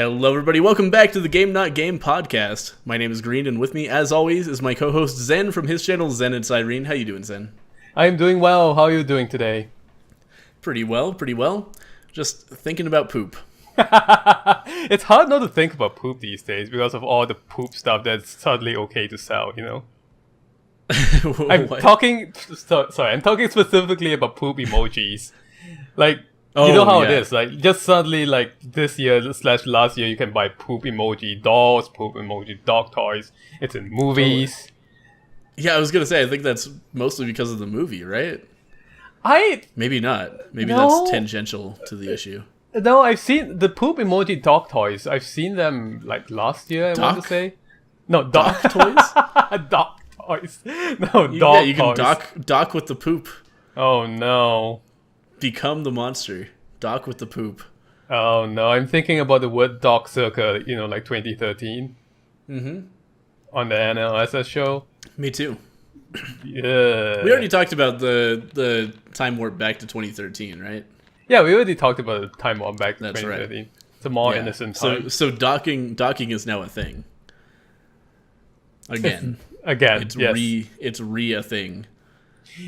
Hello, everybody. Welcome back to the Game Not Game podcast. My name is Green, and with me, as always, is my co-host Zen from his channel, Zen and Cyrene. How you doing, Zen? I'm doing well. How are you doing today? Pretty well, pretty well. Just thinking about poop. It's hard not to think about poop these days because of all the poop stuff that's suddenly okay to sell, you know? I'm talking specifically about poop emojis. Like, you know how it is. Like, just suddenly, like, this year / last year, you can buy poop emoji dolls, poop emoji dog toys. It's in movies. Totally. Yeah, I was going to say, I think that's mostly because of the movie, right? Maybe not. Maybe that's tangential to the issue. No, I've seen the poop emoji dog toys. I've seen them, like, last year, I want to say. No, dog toys? Dog toys. No, dog Yeah, you can toys. dock with the poop. Oh, no. Become the monster. Dock with the poop. Oh, no. I'm thinking about the word dog circa, you know, like 2013. Mm-hmm. On the NLSS show. Me too. Yeah. We already talked about the time warp back to 2013, right? Yeah, we already talked about the time warp back to That's 2013. right. It's a more innocent time. So docking is now a thing. Again, it's it's a thing.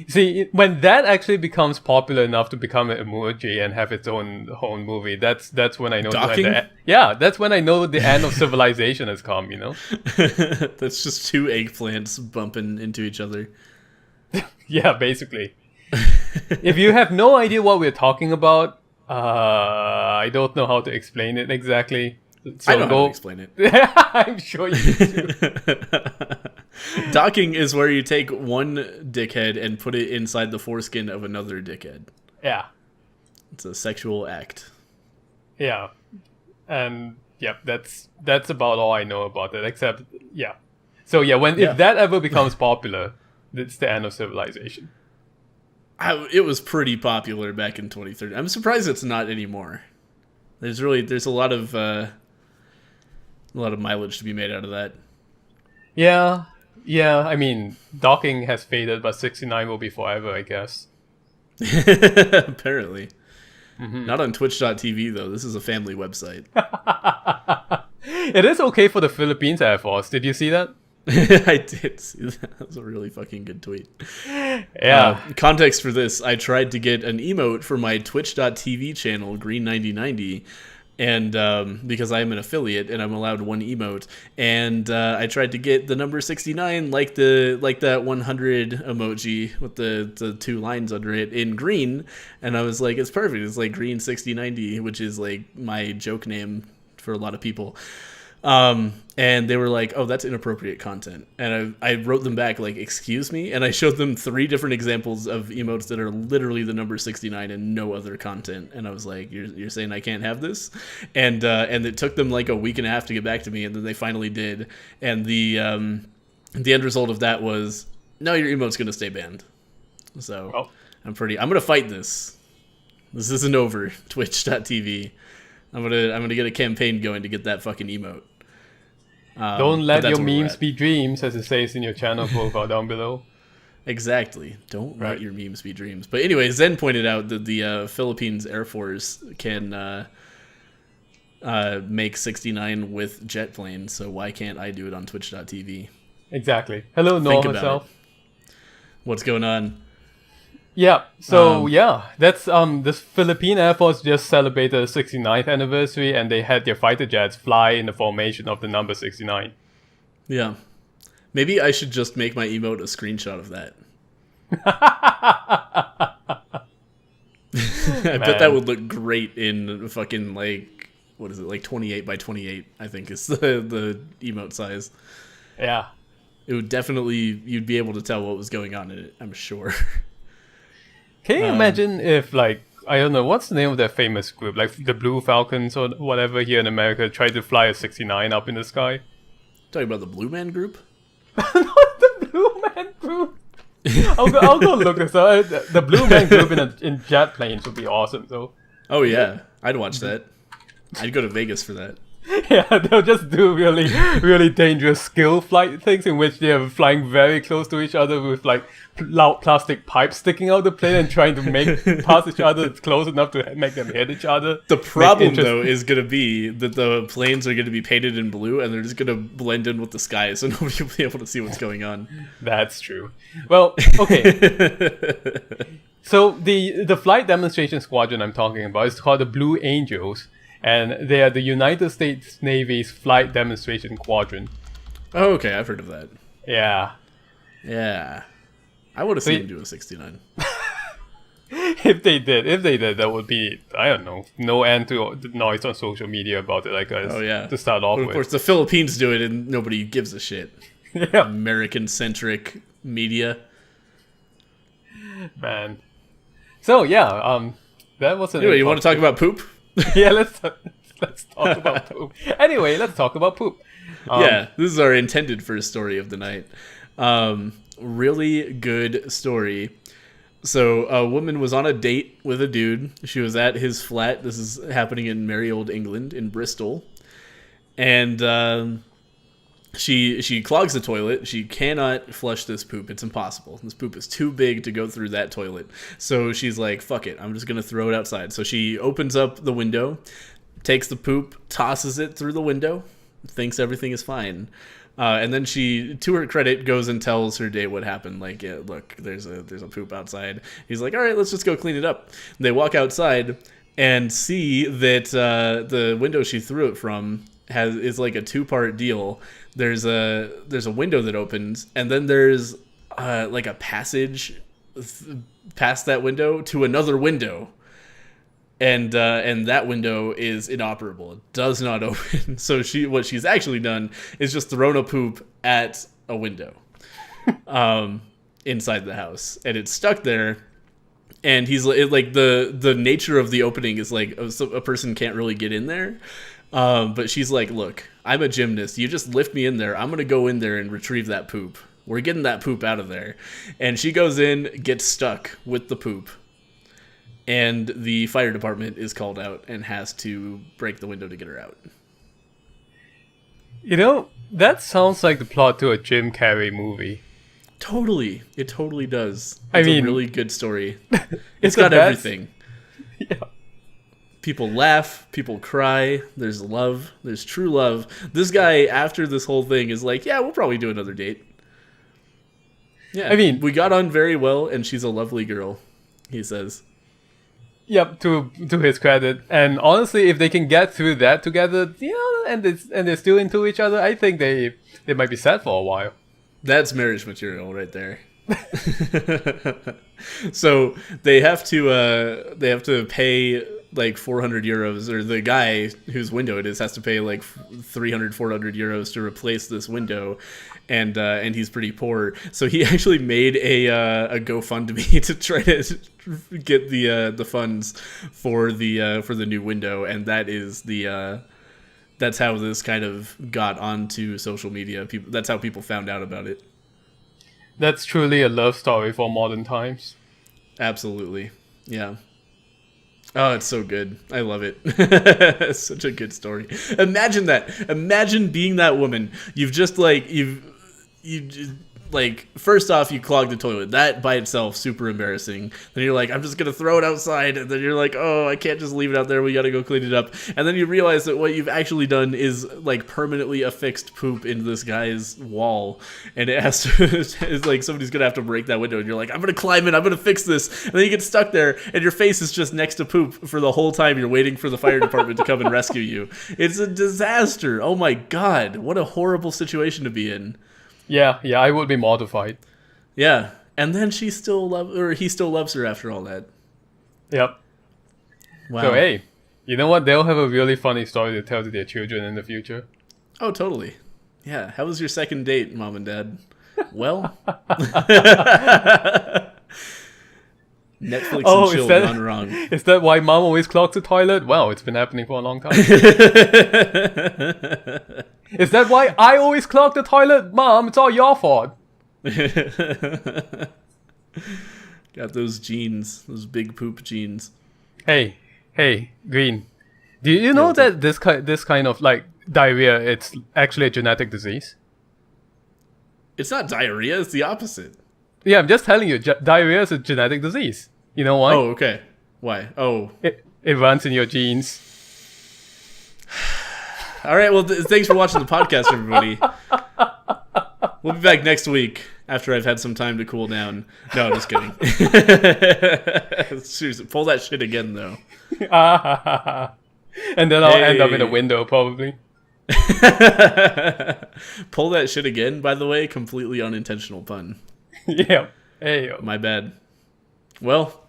See, when that actually becomes popular enough to become an emoji and have its own movie, that's when I know. Docking? That's when I know the end of civilization has come. You know. That's just two eggplants bumping into each other. Yeah, basically. If you have no idea what we're talking about, I don't know how to explain it exactly. So I don't know how to explain it. I'm sure you do. Docking is where you take one dickhead and put it inside the foreskin of another dickhead. Yeah. It's a sexual act. Yeah. And yeah, that's about all I know about it, except yeah. So yeah, if that ever becomes popular, it's the end of civilization. It was pretty popular back in 2013. I'm surprised it's not anymore. There's a lot of mileage to be made out of that. Yeah. I mean, docking has faded, but 69 will be forever, I guess. Apparently. Mm-hmm. Not on Twitch.tv, though. This is a family website. It is okay for the Philippines Air Force. Did you see that? I did see that. That was a really fucking good tweet. Yeah. Context for this, I tried to get an emote for my Twitch.tv channel, Green9090, and because I am an affiliate and I'm allowed one emote, and I tried to get the number 69 like that 100 emoji with the two lines under it in green, and I was like, it's perfect. It's like Green 6090, which is like my joke name for a lot of people. And they were like, oh, that's inappropriate content. And I wrote them back like, excuse me? And I showed them 3 different examples of emotes that are literally the number 69 and no other content. And I was like, you're saying I can't have this? And it took them like a week and a half to get back to me. And then they finally did. And the end result of that was, no, your emote's going to stay banned. So I'm going to fight this. This isn't over. Twitch.tv. I'm going to get a campaign going to get that fucking emote. Don't let your memes be dreams, as it says in your channel profile down below. Exactly. Don't let your memes be dreams. But anyway, Zen pointed out that the Philippines Air Force can make 69 with jet planes, so why can't I do it on Twitch.tv? Exactly. Hello, Noah myself. What's going on? Yeah, so that's this Philippine Air Force just celebrated the 69th anniversary, and they had their fighter jets fly in the formation of the number 69. Yeah. Maybe I should just make my emote a screenshot of that. I bet that would look great in fucking like, what is it, like 28 by 28, I think is the emote size. Yeah. It would definitely, you'd be able to tell what was going on in it, I'm sure. Can you imagine if, like, I don't know, what's the name of that famous group? Like the Blue Falcons or whatever here in America tried to fly a 69 up in the sky? Talking about the Blue Man Group? Not the Blue Man Group! I'll go look this up. The Blue Man Group in jet planes would be awesome, though. Oh, yeah. I'd watch that. I'd go to Vegas for that. Yeah, they'll just do really, really dangerous skill flight things in which they are flying very close to each other with like loud plastic pipes sticking out the plane and trying to make pass each other close enough to make them hit each other. The problem though is going to be that the planes are going to be painted in blue and they're just going to blend in with the sky, so nobody will be able to see what's going on. That's true. Well, okay. So the flight demonstration squadron I'm talking about is called the Blue Angels. And they are the United States Navy's Flight Demonstration Squadron. Oh, okay, I've heard of that. Yeah. Yeah. I would have seen them do a 69. If they did, that would be, I don't know, no end to noise on social media about it, I guess. Oh, yeah. To start off with. Of course, the Philippines do it and nobody gives a shit. Yeah. American-centric media. Man. So, yeah, that wasn't... Anyway, you want to talk about poop? Yeah, let's talk about poop. Anyway, let's talk about poop. Yeah, this is our intended first story of the night. Really good story. So a woman was on a date with a dude. She was at his flat. This is happening in merry old England, in Bristol. And she clogs the toilet. She cannot flush this poop. It's impossible. This poop is too big to go through that toilet. So she's like, fuck it. I'm just going to throw it outside. So she opens up the window, takes the poop, tosses it through the window, thinks everything is fine. And then she, to her credit, goes and tells her date what happened. Like, yeah, look, there's a poop outside. He's like, all right, let's just go clean it up. They walk outside and see that the window she threw it from is like a two-part deal. There's a window that opens, and then there's like a passage past that window to another window, and that window is inoperable. It does not open. So what she's actually done is just thrown a poop at a window inside the house, and it's stuck there. And he's like the nature of the opening is like a person can't really get in there. But she's like, look, I'm a gymnast. You just lift me in there. I'm going to go in there and retrieve that poop. We're getting that poop out of there. And she goes in, gets stuck with the poop. And the fire department is called out and has to break the window to get her out. You know, that sounds like the plot to a Jim Carrey movie. Totally. It totally does. It's a really good story. It's got everything. Yeah. People laugh, people cry, there's love, there's true love. This guy, after this whole thing, is like, yeah, we'll probably do another date. Yeah, I mean, we got on very well, and she's a lovely girl, he says. Yep, to his credit. And honestly, if they can get through that together, and they're still into each other, I think they might be set for a while. That's marriage material right there. So they have to pay like 400 euros, or the guy whose window it is has to pay like 300, 400 euros to replace this window, and he's pretty poor, so he actually made a GoFundMe to try to get the funds for the new window, and that's how this kind of got onto social media. That's how people found out about it. That's truly a love story for modern times. Absolutely. Yeah. Oh, it's so good. I love it. It's such a good story. Imagine that. Imagine being that woman. You've just first off, you clogged the toilet. That by itself, super embarrassing. Then you're like, I'm just going to throw it outside. And then you're like, oh, I can't just leave it out there. We got to go clean it up. And then you realize that what you've actually done is like permanently affixed poop into this guy's wall. And it has to, it's like somebody's going to have to break that window. And you're like, I'm going to climb in. I'm going to fix this. And then you get stuck there and your face is just next to poop for the whole time you're waiting for the fire department to come and rescue you. It's a disaster. Oh my God. What a horrible situation to be in. Yeah, I would be mortified. Yeah, and then he still loves her after all that. Yep. Wow. So hey, you know what? They'll have a really funny story to tell to their children in the future. Oh, totally. Yeah. How was your second date, Mom and Dad? Well. Netflix and chill gone wrong. Is that why Mom always clogs the toilet? Well, it's been happening for a long time. Is that why I always clog the toilet? Mom, it's all your fault. Got those genes, those big poop genes. Hey, Green. Do you know that this kind of like diarrhea, it's actually a genetic disease. It's not diarrhea. It's the opposite. Yeah, I'm just telling you, diarrhea is a genetic disease. You know why? Oh, okay. Why? Oh. It runs in your genes. All right. Well, thanks for watching the podcast, everybody. We'll be back next week after I've had some time to cool down. No, just kidding. Seriously, pull that shit again, though. And then I'll end up in a window, probably. Pull that shit again, by the way. Completely unintentional pun. Yeah. Hey, yo. My bad. Well,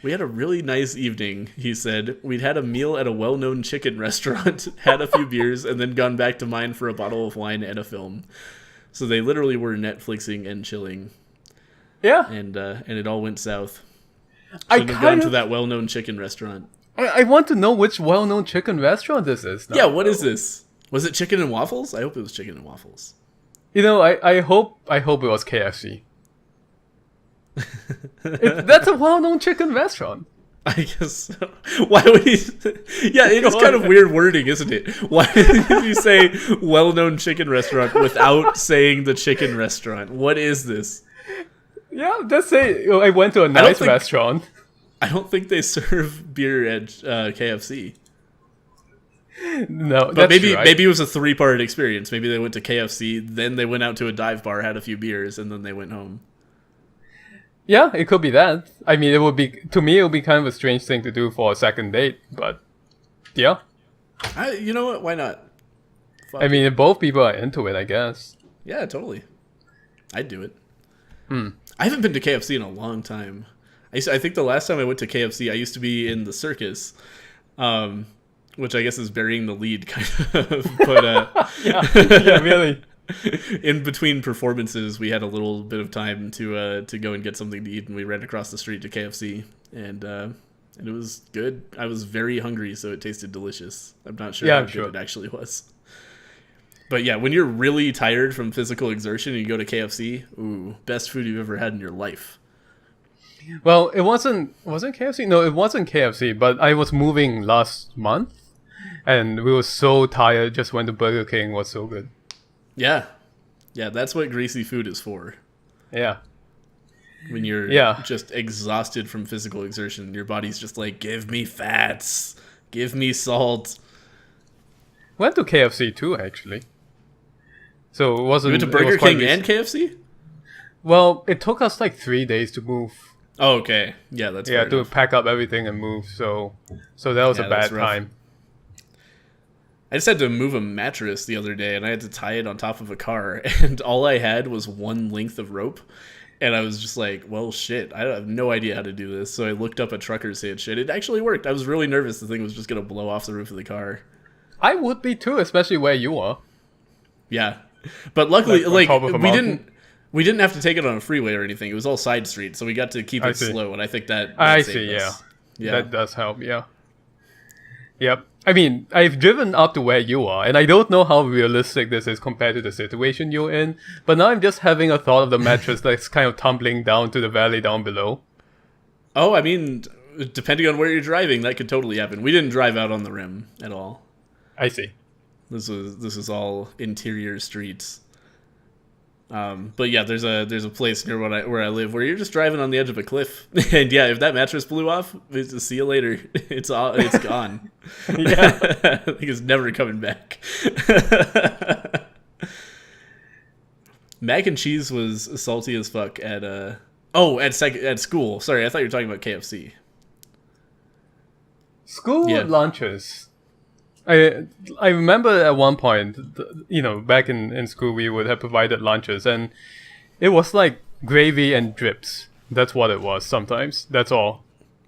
we had a really nice evening, he said. We'd had a meal at a well-known chicken restaurant, had a few beers, and then gone back to mine for a bottle of wine and a film. So they literally were Netflixing and chilling. Yeah. And it all went south. Shouldn't have gone to that well-known chicken restaurant. I want to know which well-known chicken restaurant this is. Yeah, what is this? Was it chicken and waffles? I hope it was chicken and waffles. You know, I hope it was KFC. That's a well-known chicken restaurant. I guess so. Why would he? Yeah, it's kind of weird wording, isn't it? Why did you say well-known chicken restaurant without saying the chicken restaurant? What is this? Yeah, just say I went to a nice restaurant. I don't think they serve beer at KFC. No, but maybe it was a 3-part experience. Maybe they went to KFC, then they went out to a dive bar, had a few beers, and then they went home. Yeah, it could be that. I mean, it would be kind of a strange thing to do for a second date, but yeah. You know what? Why not? Fuck I mean, if both people are into it, I guess. Yeah, totally. I'd do it. I haven't been to KFC in a long time. I think the last time I went to KFC, I used to be in the circus, which I guess is burying the lead, kind of. But yeah, really. In between performances, we had a little bit of time to go and get something to eat, and we ran across the street to KFC, and it was good. I was very hungry, so it tasted delicious. I'm not sure how good it actually was. But yeah, when you're really tired from physical exertion and you go to KFC, ooh, best food you've ever had in your life. Well, it wasn't KFC? No, it wasn't KFC, but I was moving last month, and we were so tired, just went to Burger King, was so good. Yeah. Yeah, that's what greasy food is for. Yeah. When you're just exhausted from physical exertion, your body's just like, give me fats, give me salt. Went to KFC too, actually. So it wasn't... You went to Burger King and KFC? Well, it took us like 3 days to move. Oh, okay. Yeah, that's fair to enough. pack up everything and move, so that was a bad time. I just had to move a mattress the other day, and I had to tie it on top of a car, and all I had was one length of rope, and I was just like, well, shit, I have no idea how to do this, so I looked up a trucker's hitch, and it actually worked. I was really nervous the thing was just going to blow off the roof of the car. I would be too, especially where you are. Yeah. But luckily, we didn't have to take it on a freeway or anything. It was all side streets, so we got to keep it slow, and I think that saved us. Yeah. That does help, yeah. Yep. I mean, I've driven up to where you are, and I don't know how realistic this is compared to the situation you're in, but now I'm just having a thought of the mattress that's kind of tumbling down to the valley down below. Oh, I mean, depending on where you're driving, that could totally happen. We didn't drive out on the rim at all. I see. This was all interior streets. But yeah, there's a place near where I live where you're just driving on the edge of a cliff, and yeah, if that mattress blew off, see you later. It's gone. Yeah, I think it's never coming back. Mac and cheese was salty as fuck at school. Sorry, I thought you were talking about KFC. School lunches. I remember at one point, back in school, we would have provided lunches, and it was like gravy and drips. That's what it was sometimes. That's all.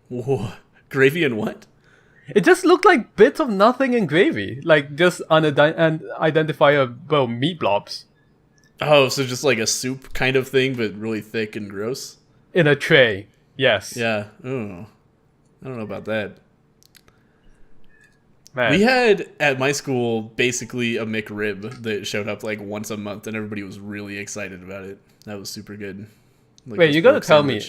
Whoa. Gravy and what? It just looked like bits of nothing and gravy. Like just unidentifiable meat blobs. Oh, so just like a soup kind of thing, but really thick and gross? In a tray, yes. Yeah. Oh, I don't know about that. Man. We had at my school basically a McRib that showed up like once a month, and everybody was really excited about it. That was super good. Wait, you gotta tell me.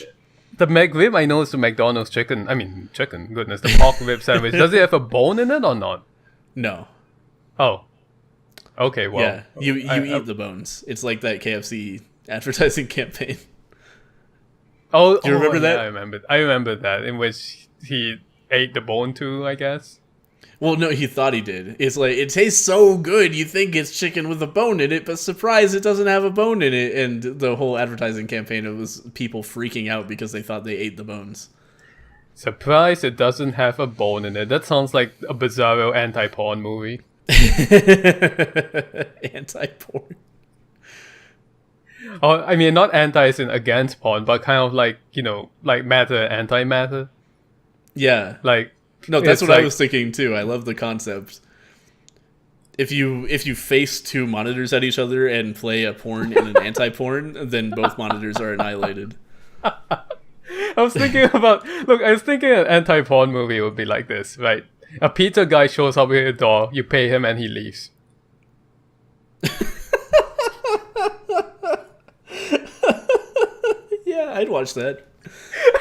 The McRib I know is the McDonald's chicken. I mean, chicken. Goodness, the pork rib sandwich. Does it have a bone in it or not? No. Oh. Okay, well. Yeah, you eat the bones. It's like that KFC advertising campaign. Oh, do you remember that? Yeah, I remember that, in which he ate the bone too, I guess. Well, no, he thought he did. It's like, it tastes so good, you think it's chicken with a bone in it, but surprise, it doesn't have a bone in it. And the whole advertising campaign, it was people freaking out because they thought they ate the bones. Surprise, it doesn't have a bone in it. That sounds like a bizarro anti-porn movie. Anti-porn. Oh, I mean, not anti as in against porn, but kind of like, like matter, anti-matter. Yeah. Like, no, that's what I was thinking too. I love the concept. If you face two monitors at each other and play a porn and an anti-porn, then both monitors are annihilated. I was thinking an anti-porn movie would be like this, right? A pizza guy shows up at your door, you pay him and he leaves. Yeah, I'd watch that.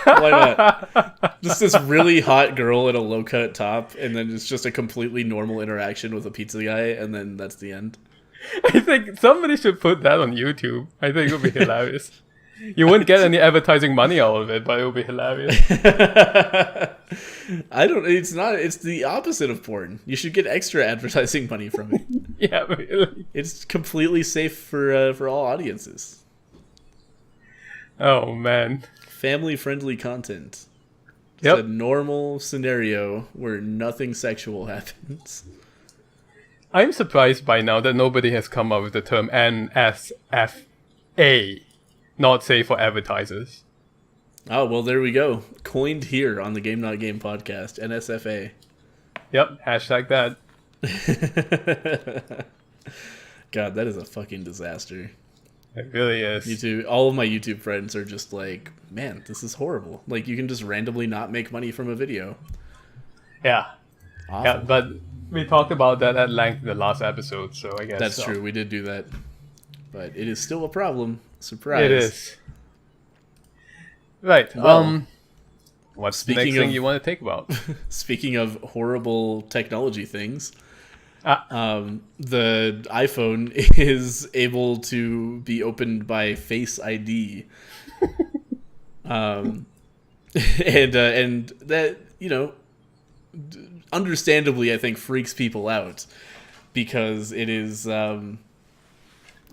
Why not? Just this really hot girl in a low-cut top, and then it's just a completely normal interaction with a pizza guy, and then that's the end. I think somebody should put that on YouTube. I think it would be hilarious. You wouldn't get any advertising money out of it, but it would be hilarious. It's the opposite of porn. You should get extra advertising money from it. Yeah, really. It's completely safe for all audiences. Oh, man. Family-friendly content. Yep. It's a normal scenario where nothing sexual happens. I'm surprised by now that nobody has come up with the term NSFA, not safe for advertisers. Oh, well, there we go. Coined here on the Game Not Game podcast, NSFA. Yep, hashtag that. God, that is a fucking disaster. It really is. YouTube, all of my YouTube friends are just like, man, this is horrible. Like, you can just randomly not make money from a video. Yeah. Awful. Yeah, but we talked about that at length in the last episode, so I guess that's true. We did do that. But it is still a problem. Surprise. It is. Right. Well, what's the next thing you want to talk about? Speaking of horrible technology things, the iPhone is able to be opened by Face ID. And that, understandably, I think freaks people out because it is,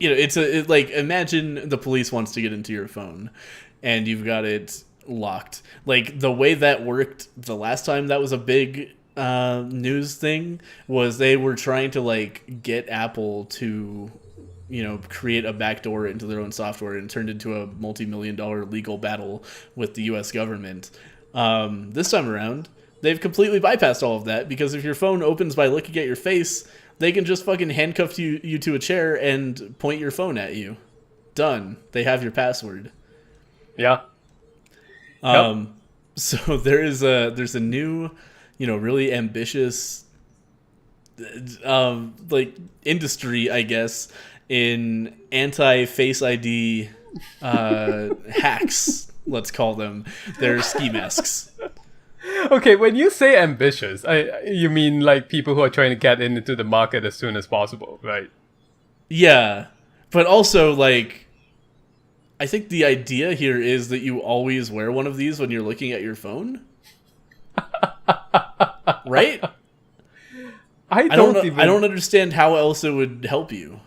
it's like, imagine the police wants to get into your phone and you've got it locked. Like, the way that worked the last time that was a big news thing was they were trying to, like, get Apple to, create a backdoor into their own software, and turned into a multi-million-dollar legal battle with the U.S. government. This time around, they've completely bypassed all of that, because if your phone opens by looking at your face, they can just fucking handcuff you to a chair and point your phone at you. Done. They have your password. Yeah. Yep. So there's a new, really ambitious, industry, I guess, in anti-Face ID hacks. Let's call them. They're ski masks. Okay, when you say ambitious, you mean like people who are trying to get into the market as soon as possible, right? Yeah, but also, like, I think the idea here is that you always wear one of these when you're looking at your phone. Right? I don't understand how else it would help you.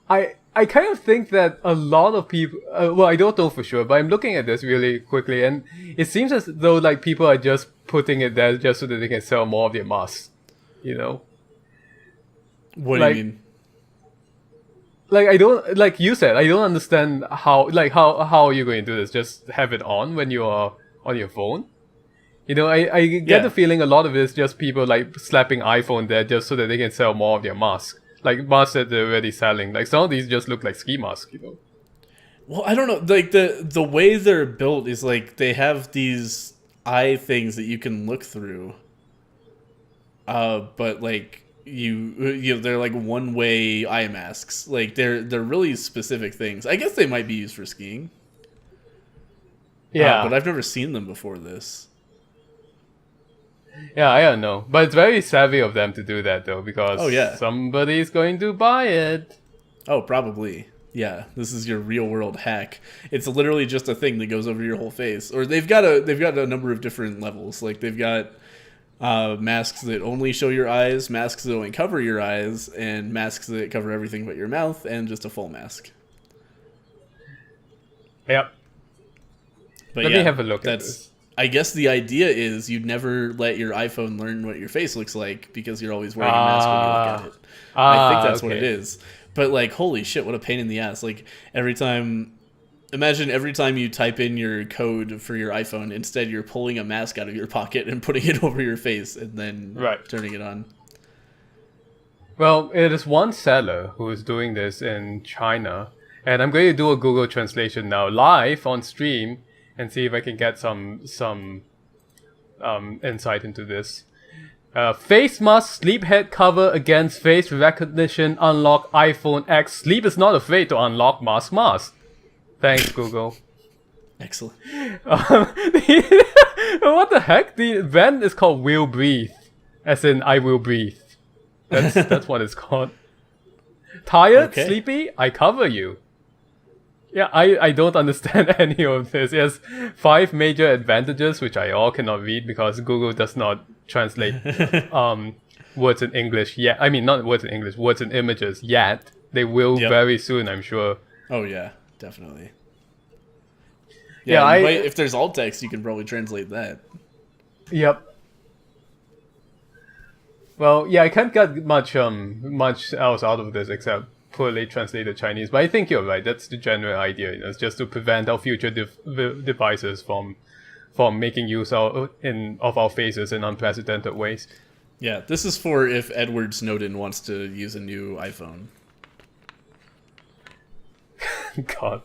I kind of think that a lot of people, well, I don't know for sure, but I'm looking at this really quickly, and it seems as though, like, people are just putting it there just so that they can sell more of their masks, What do you mean? Like, I don't, like you said, I don't understand how are you going to do this? Just have it on when you are on your phone? I get the feeling a lot of it is just people, like, slapping iPhone there just so that they can sell more of their masks. Like, masks that they're already selling. Like, some of these just look like ski masks, Well, I don't know. Like, the way they're built is, like, they have these eye things that you can look through. But, like, they're like one-way eye masks. Like, they're really specific things. I guess they might be used for skiing. Yeah. But I've never seen them before this. Yeah, I don't know. But it's very savvy of them to do that, though, because Oh, yeah. somebody's going to buy it. Oh, probably. Yeah, this is your real world hack. It's literally just a thing that goes over your whole face. Or they've got a number of different levels. Like they've got masks that only show your eyes, masks that only cover your eyes, and masks that cover everything but your mouth, and just a full mask. Yep. But Let me have a look at this. I guess the idea is you'd never let your iPhone learn what your face looks like because you're always wearing a mask when you look at it. I think that's what it is. But like, holy shit, what a pain in the ass. Like imagine every time you type in your code for your iPhone, instead you're pulling a mask out of your pocket and putting it over your face and then turning it on. Well, it is one seller who is doing this in China. And I'm going to do a Google translation now live on stream and see if I can get some insight into this. Face mask sleep head cover against face recognition unlock iPhone X. Sleep is not afraid to unlock mask. Thanks, Google. Excellent. What the heck? The event is called Will Breathe. As in, I will breathe. That's what it's called. Tired? Okay. Sleepy? I cover you. Yeah, I don't understand any of this. It has 5 major advantages, which I all cannot read because Google does not translate words in English yet. I mean, not words in English, words in images yet. They will very soon, I'm sure. Oh, yeah, definitely. Yeah, if there's alt text, you can probably translate that. Yep. Well, yeah, I can't get much else out of this except poorly translated Chinese, but I think you're right. That's the general idea. It's just to prevent our future devices from making use of our faces in unprecedented ways. Yeah, this is for if Edward Snowden wants to use a new iPhone. God.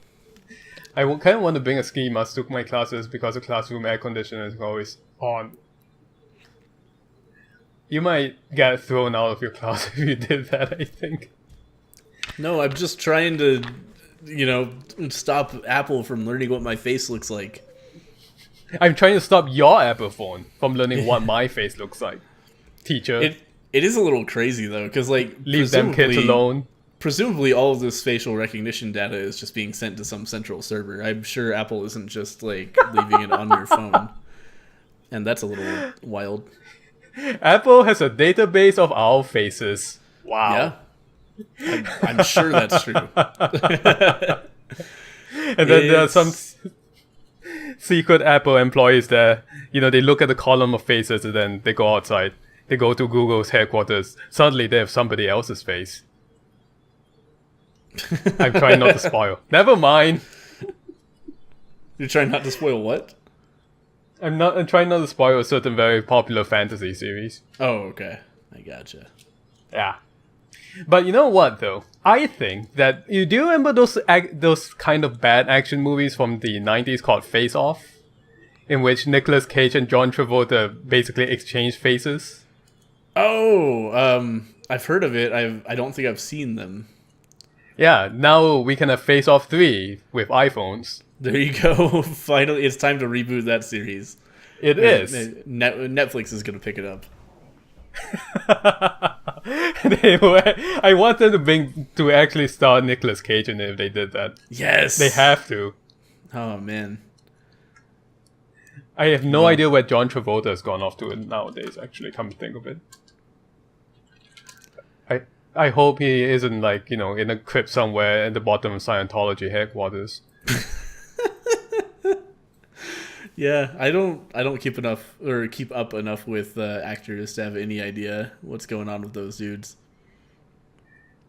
I kind of want to bring a ski mask to my classes because the classroom air conditioner is always on. You might get thrown out of your class if you did that, I think. No, I'm just trying to, stop Apple from learning what my face looks like. I'm trying to stop your Apple phone from learning what my face looks like. Teacher. It is a little crazy, though, because, leave them kids alone. Presumably, all of this facial recognition data is just being sent to some central server. I'm sure Apple isn't just, leaving it on your phone. And that's a little wild. Apple has a database of our faces. Wow. Yeah. I'm sure that's true. And then there are some secret Apple employees there. They look at the column of faces and then they go outside. They go to Google's headquarters. Suddenly they have somebody else's face. I'm trying not to spoil. Never mind. You're trying not to spoil what? I'm trying not to spoil a certain very popular fantasy series. Oh, okay. I gotcha. Yeah. But you know what, though? I think that... Do you remember those kind of bad action movies from the 90s called Face Off? In which Nicolas Cage and John Travolta basically exchanged faces? Oh, I've heard of it. I don't think I've seen them. Yeah, now we can have Face Off 3 with iPhones. There you go. Finally, it's time to reboot that series. It is. Netflix is going to pick it up. I want them to actually star Nicolas Cage in it if they did that. Yes! They have to. Oh, man. I have no idea where John Travolta has gone off to nowadays, actually, come to think of it. I hope he isn't, in a crypt somewhere at the bottom of Scientology headquarters. Yeah, I don't keep up enough with actors to have any idea what's going on with those dudes.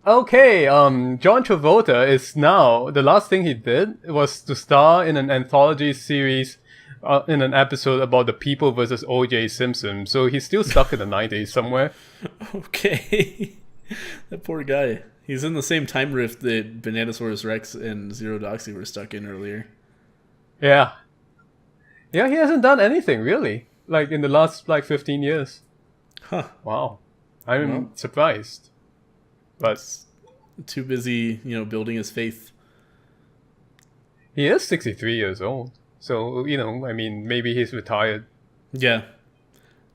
Okay, John Travolta is now, the last thing he did was to star in an anthology series in an episode about the People versus O.J. Simpson. So he's still stuck in the 90s somewhere. Okay. That poor guy. He's in the same time rift that Bananasaurus Rex and Zero Doxy were stuck in earlier. Yeah. Yeah, he hasn't done anything, really. In the last, 15 years. Huh. Wow. I'm surprised. But... too busy, building his faith. He is 63 years old. So, I mean, maybe he's retired. Yeah.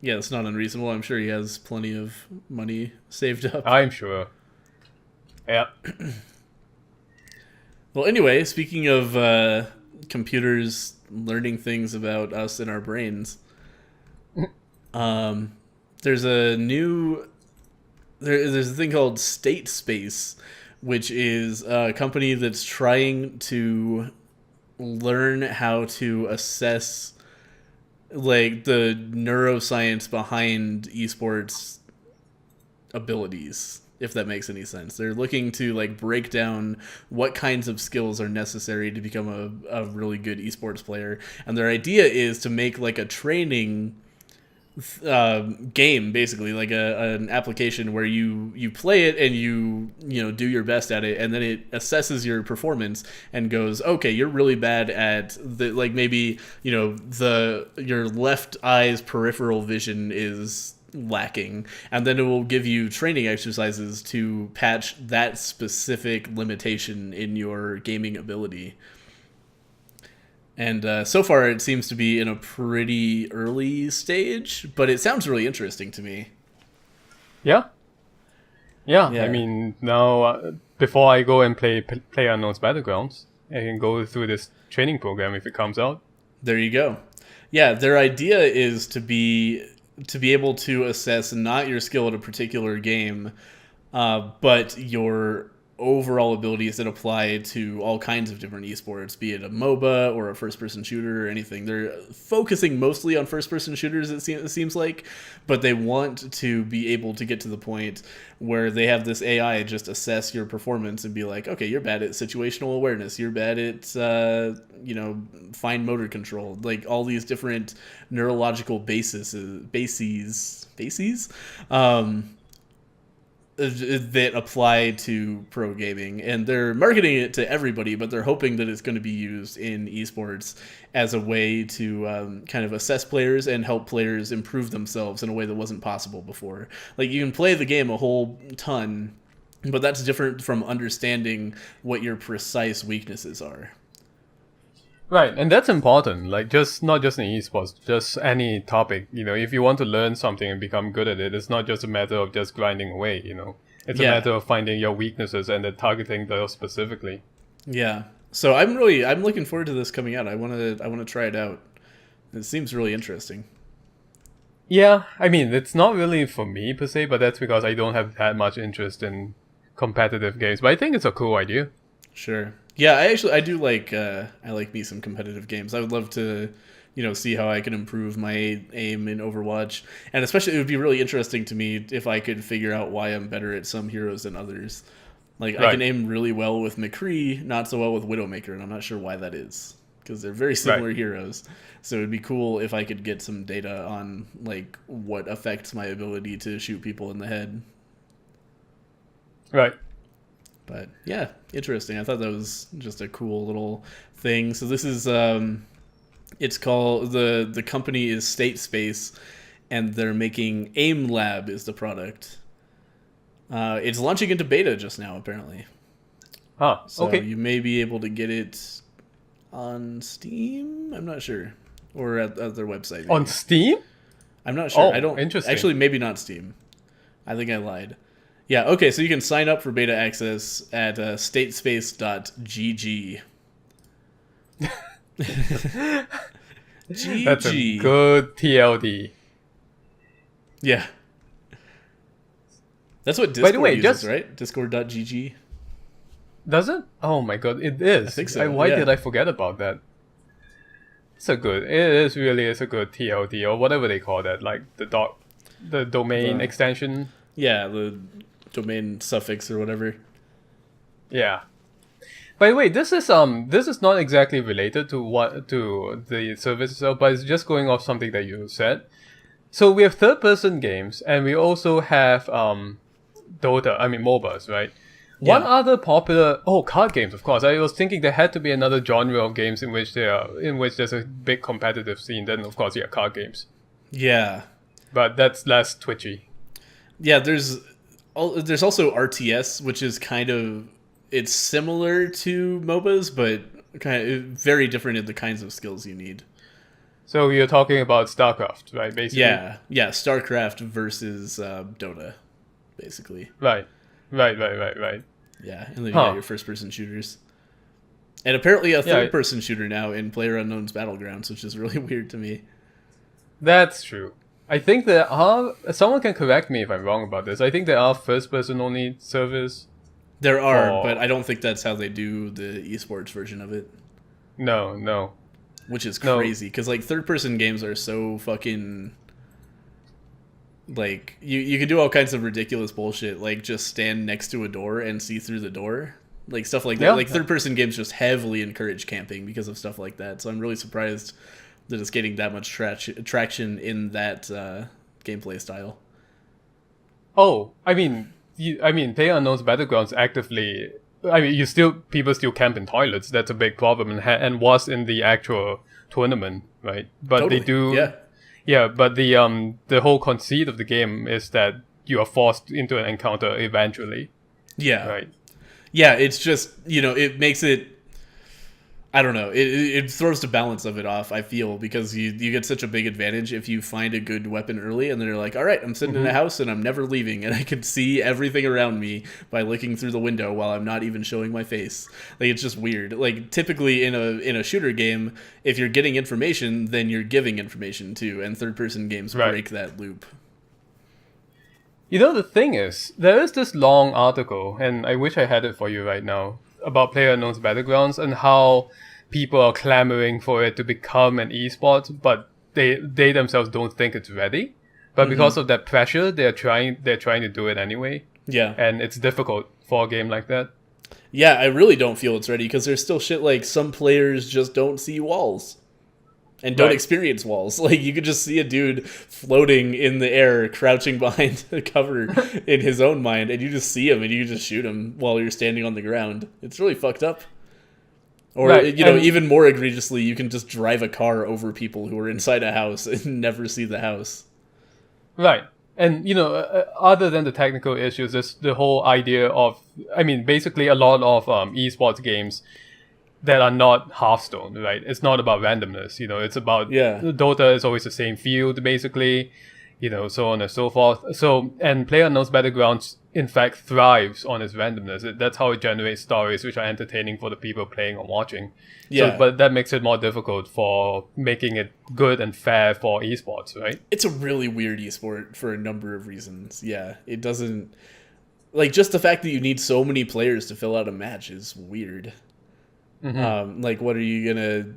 Yeah, it's not unreasonable. I'm sure he has plenty of money saved up. I'm sure. Yeah. Well, anyway, speaking of computers learning things about us and our brains, there's there's a thing called State Space, which is a company that's trying to learn how to assess like the neuroscience behind esports abilities, if that makes any sense. They're looking to like break down what kinds of skills are necessary to become a really good esports player, and their idea is to make like a training game, basically like an application where you play it and you do your best at it, and then it assesses your performance and goes, okay, you're really bad at the, like, maybe your left eye's peripheral vision is lacking, and then it will give you training exercises to patch that specific limitation in your gaming ability. And so far, it seems to be in a pretty early stage, but it sounds really interesting to me. Yeah. I mean, now before I go and play Unknown's Battlegrounds, I can go through this training program if it comes out. There you go. Yeah, their idea is to be able to assess not your skill at a particular game, but your overall abilities that apply to all kinds of different esports, be it a MOBA or a first-person shooter or anything. They're focusing mostly on first-person shooters, it seems like, but they want to be able to get to the point where they have this AI just assess your performance and be like, okay, you're bad at situational awareness, you're bad at fine motor control, like all these different neurological bases that apply to pro gaming, and they're marketing it to everybody, but they're hoping that it's going to be used in esports as a way to kind of assess players and help players improve themselves in a way that wasn't possible before. Like, you can play the game a whole ton, but that's different from understanding what your precise weaknesses are. Right, and that's important. Like, not just in esports, just any topic. If you want to learn something and become good at it, it's not just a matter of just grinding away. It's a matter of finding your weaknesses and then targeting those specifically. Yeah. So I'm looking forward to this coming out. I want to try it out. It seems really interesting. Yeah, I mean, it's not really for me per se, but that's because I don't have that much interest in competitive games. But I think it's a cool idea. Sure. Yeah, I do like I like me some competitive games. I would love to, see how I can improve my aim in Overwatch, and especially it would be really interesting to me if I could figure out why I'm better at some heroes than others. Like, right. I can aim really well with McCree, not so well with Widowmaker, and I'm not sure why that is, because they're very similar heroes. So it'd be cool if I could get some data on like what affects my ability to shoot people in the head. Right. But yeah, interesting. I thought that was just a cool little thing. So this is it's called, the company is State Space, and they're making Aim Lab is the product. It's launching into beta just now, apparently. So okay. You may be able to get it on Steam. I'm not sure, or at their website. Maybe. On Steam? I'm not sure. I don't. Interesting. Actually, maybe not Steam. I think I lied. Yeah, okay, so you can sign up for beta access at statespace.gg. GG. That's a good TLD. Yeah. That's what Discord uses, right? Discord.gg. Does it? Oh my god, it is. I think so. Why did I forget about that? It really is a good TLD, or whatever they call that, like the domain extension. Yeah, the domain suffix or whatever. Yeah. By the way, this is not exactly related to the service itself, but it's just going off something that you said. So we have third-person games, and we also have Dota. I mean MOBAs, right? Yeah. One other popular card games, of course. I was thinking there had to be another genre of games in which there's a big competitive scene. Then of course, card games. Yeah. But that's less twitchy. Yeah, there's also RTS, which is kind of, it's similar to MOBAs, but kind of very different in the kinds of skills you need. So you're talking about StarCraft, right? Basically. Yeah, StarCraft versus Dota, basically. Right. Yeah, and then you got your first-person shooters. And apparently a third-person shooter now in PlayerUnknown's Battlegrounds, which is really weird to me. That's true. I think there are... Someone can correct me if I'm wrong about this. I think there are first-person only servers. There are, but I don't think that's how they do the esports version of it. No. Which is crazy, because like third-person games are so fucking... Like, you can do all kinds of ridiculous bullshit, like just stand next to a door and see through the door. Like, stuff like that. Like, third-person games just heavily encourage camping because of stuff like that. So I'm really surprised that it's getting that much traction in that gameplay style. Oh, I mean, PlayerUnknown's Battlegrounds actively... I mean, people still camp in toilets. That's a big problem, and was in the actual tournament, right? But totally. They do... Yeah. Yeah, but the whole conceit of the game is that you are forced into an encounter eventually. Yeah. Right. Yeah, it's just, it makes it... I don't know. It throws the balance of it off, I feel, because you get such a big advantage if you find a good weapon early, and then you're like, all right, I'm sitting in a house and I'm never leaving, and I can see everything around me by looking through the window while I'm not even showing my face. Like, it's just weird. Like, typically in a shooter game, if you're getting information, then you're giving information too, and third-person games break that loop. The thing is, there is this long article, and I wish I had it for you right now, about PlayerUnknown's Battlegrounds and how people are clamoring for it to become an esport, but they themselves don't think it's ready. But because of that pressure, they're trying to do it anyway. Yeah. And it's difficult for a game like that. Yeah, I really don't feel it's ready because there's still shit like some players just don't see walls. And don't experience walls. Like, you could just see a dude floating in the air, crouching behind a cover in his own mind, and you just see him and you just shoot him while you're standing on the ground. It's really fucked up. Or, even more egregiously, you can just drive a car over people who are inside a house and never see the house. Right. And, other than the technical issues, there's the whole idea of, basically a lot of esports games that are not Hearthstone, right? It's not about randomness, it's about Dota is always the same field, basically, so on and so forth. So, and PlayerUnknown's Battlegrounds, in fact, thrives on its randomness. That's how it generates stories which are entertaining for the people playing or watching. Yeah. So, but that makes it more difficult for making it good and fair for esports, right? It's a really weird esport for a number of reasons. Yeah, it doesn't... Like, just the fact that you need so many players to fill out a match is weird. Like, what are you gonna...